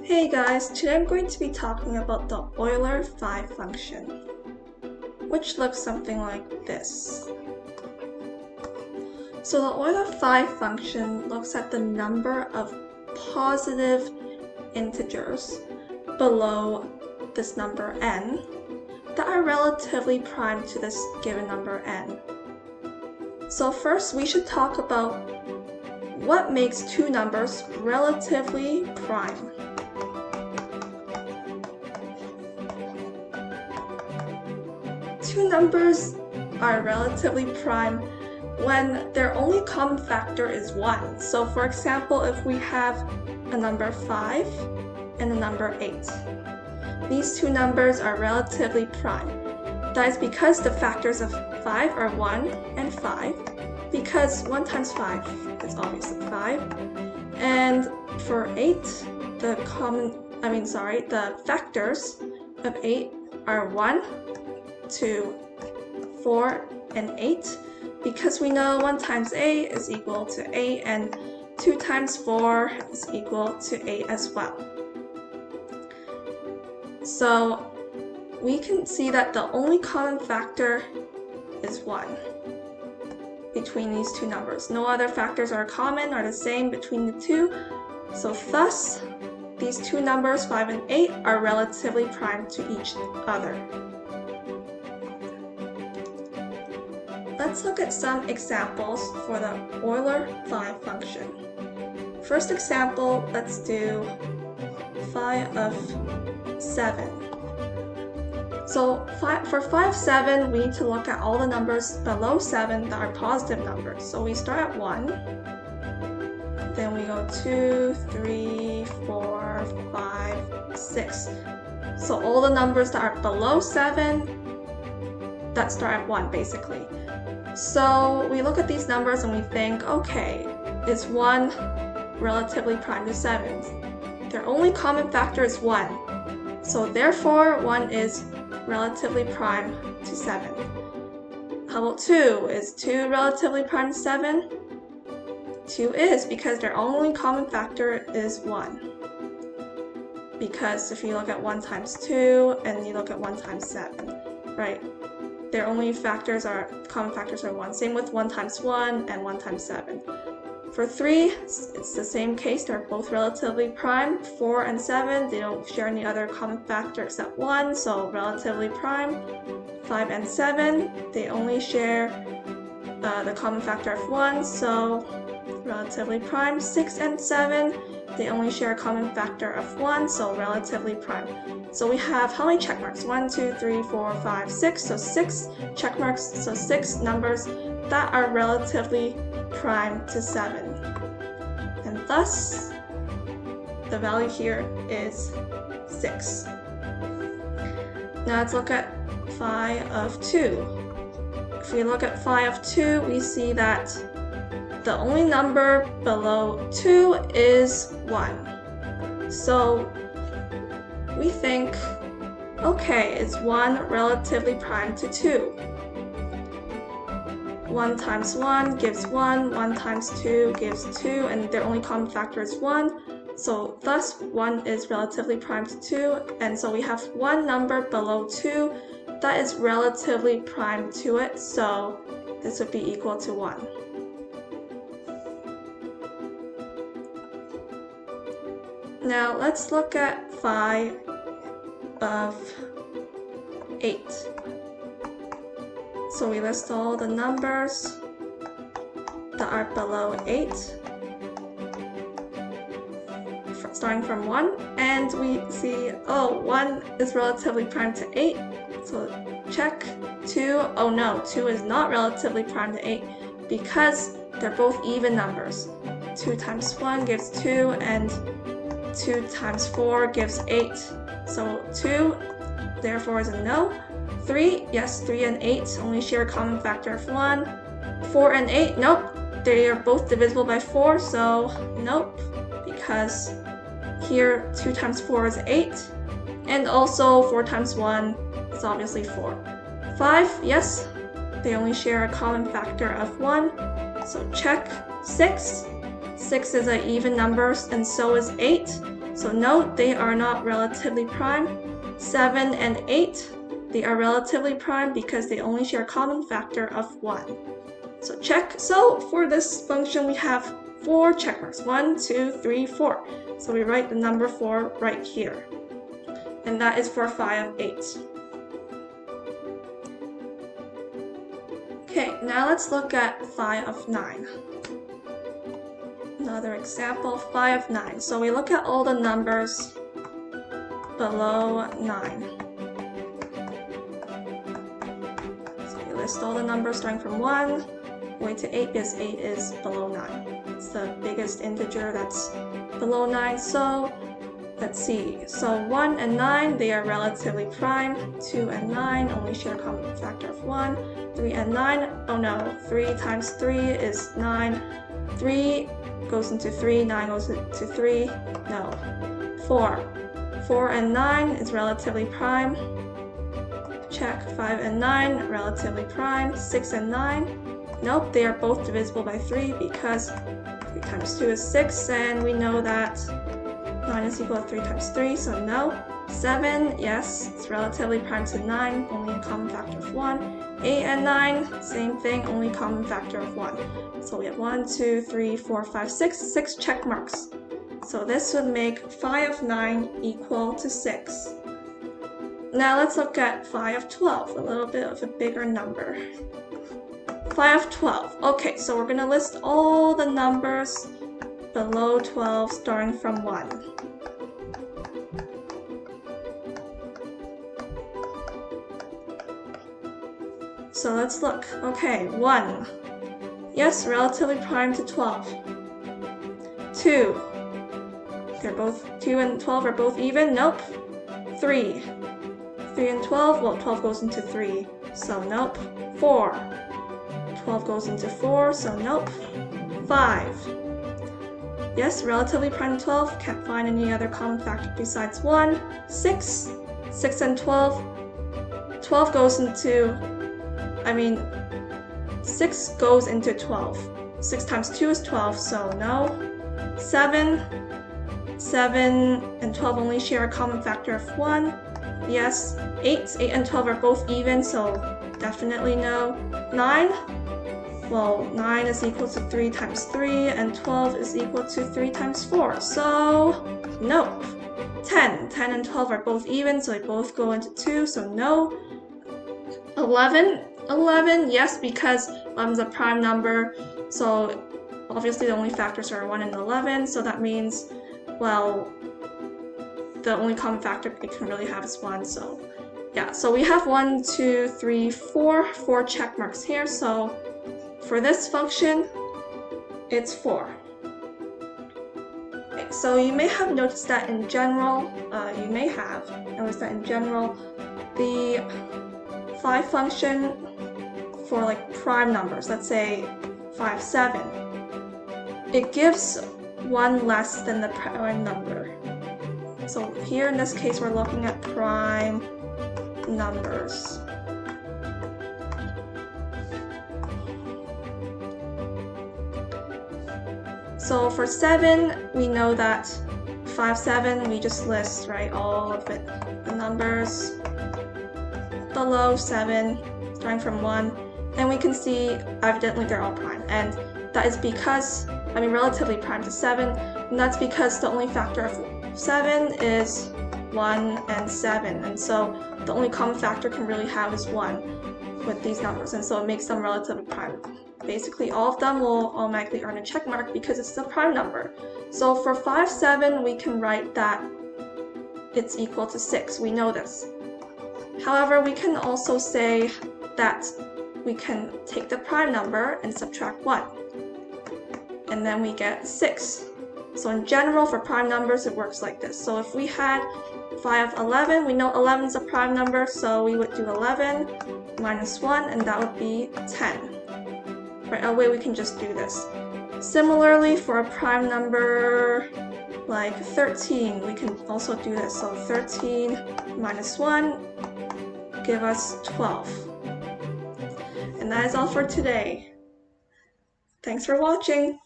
Hey guys, today I'm going to be talking about the Euler phi function, which looks something like this. So the Euler phi function looks at the number of positive integers below this number n that are relatively prime to this given number n. So first we should talk about what makes two numbers relatively prime. Two numbers are relatively prime when their only common factor is 1. So for example, if we have a number 5 and a number 8, these two numbers are relatively prime. That is because the factors of 5 are 1 and 5, because 1 times 5 is obviously 5. And for 8, the factors of 8 are 1, 2, 4, and 8, because we know 1 times 8 is equal to 8 and 2 times 4 is equal to 8 as well. So we can see that the only common factor is 1 between these two numbers. No other factors are common or the same between the two, so thus these two numbers 5 and 8 are relatively prime to each other. Let's look at some examples for the Euler phi function. First example, let's do phi of 7. So for phi of 7, we need to look at all the numbers below 7 that are positive numbers. So we start at 1, then we go 2, 3, 4, 5, 6. So all the numbers that are below 7 that start at 1 basically. So we look at these numbers and we think, okay, is 1 relatively prime to 7? Their only common factor is 1. So therefore, 1 is relatively prime to 7. How about 2? Is 2 relatively prime to 7? 2 is, because their only common factor is 1. Because if you look at 1 times 2 and you look at 1 times 7, right? Their only common factors are 1. Same with 1 times 1 and 1 times 7. For 3, it's the same case. They're both relatively prime. 4 and 7, they don't share any other common factor except 1, so relatively prime. 5 and 7, they only share the common factor of 1, so relatively prime. 6 and 7, they only share a common factor of 1, so relatively prime. So we have how many check marks? 1, 2, 3, 4, 5, 6. So 6 check marks, so 6 numbers that are relatively prime to 7. And thus, the value here is 6. Now let's look at phi of 2. If we look at phi of 2, we see that the only number below 2 is 1. So we think, okay, is 1 relatively prime to 2? 1 times 1 gives 1, 1 times 2 gives 2, and their only common factor is 1. So thus 1 is relatively prime to 2, and so we have one number below 2 that is relatively prime to it, so this would be equal to 1. Now let's look at phi of 8. So we list all the numbers that are below 8, starting from 1, and we see, 1 is relatively prime to 8, so check. 2, oh no, 2 is not relatively prime to 8 because they're both even numbers. 2 times 1 gives 2, and 2 times 4 gives 8. So 2, therefore, is a no. 3, yes, 3 and 8 only share a common factor of 1. 4 and 8, nope. They are both divisible by 4, so nope. Because here, 2 times 4 is 8. And also, 4 times 1 is obviously 4. 5, yes, they only share a common factor of 1. So check. 6. 6 is an even number, and so is 8. So note they are not relatively prime. 7 and 8, they are relatively prime because they only share a common factor of 1. So check. So for this function we have 4 check marks. 1, 2, 3, 4. So we write the number 4 right here. And that is for phi of 8. Okay, now let's look at phi of 9. Another example, phi of 9. So we look at all the numbers below 9. So we list all the numbers starting from 1 way to 8 because 8 is below 9. It's the biggest integer that's below 9. So let's see. So 1 and 9, they are relatively prime. 2 and 9 only share a common factor of 1. 3 and 9, oh no, 3 times 3 is 9. 3 goes into 3, 9 goes into 3, no. 4. 4 and 9 is relatively prime. Check. 5 and 9, relatively prime. 6 and 9, nope, they are both divisible by 3 because 3 times 2 is 6, and we know that 9 is equal to 3 times 3, so no. 7, yes, it's relatively prime to 9, only a common factor of 1. 8 and 9, same thing, only common factor of 1. So we have 1, 2, 3, 4, 5, 6 check marks. So this would make phi of 9 equal to 6. Now let's look at phi of 12, a little bit of a bigger number. Phi of 12. Okay, so we're going to list all the numbers below 12 starting from 1. So let's look. Okay, 1. Yes, relatively prime to 12. 2. They're both 2 and 12 are both even. Nope. 3. 3 and 12. Well, 12 goes into 3, so nope. 4. 12 goes into 4, so nope. 5. Yes, relatively prime to 12. Can't find any other common factor besides 1. 6. 6 and 12. 12 goes into 6 goes into 12. 6 times 2 is 12, so no. 7. 7 and 12 only share a common factor of 1. Yes. 8. 8 and 12 are both even, so definitely no. 9. Well, 9 is equal to 3 times 3, and 12 is equal to 3 times 4, so nope. 10. 10 and 12 are both even, so they both go into 2, so no. 11. 11, yes, because 11 is a prime number, so obviously the only factors are 1 and 11, so that means, well, the only common factor we can really have is 1, so yeah. So we have 1, 2, 3, 4 check marks here, so for this function, it's 4. Okay, so you may have noticed that in general, the phi function for like prime numbers, let's say 5, 7, it gives 1 less than the prime number. So here in this case, we're looking at prime numbers. So for 7, we know that 5, 7, we just list, right, all of it, the numbers below 7, starting from 1, and we can see evidently they're all prime, and that is because, relatively prime to 7, and that's because the only factor of 7 is 1 and 7, and so the only common factor can really have is 1 with these numbers, and so it makes them relatively prime. Basically, all of them will automatically earn a check mark because it's a prime number. So for 5, 7, we can write that it's equal to 6. We know this. However, we can also say that we can take the prime number and subtract 1. And then we get 6. So in general, for prime numbers, it works like this. So if we had phi of 11, we know 11 is a prime number, so we would do 11 minus 1, and that would be 10. Right away, we can just do this. Similarly, for a prime number like 13, we can also do this. So 13 minus 1 give us 12. And that is all for today. Thanks for watching.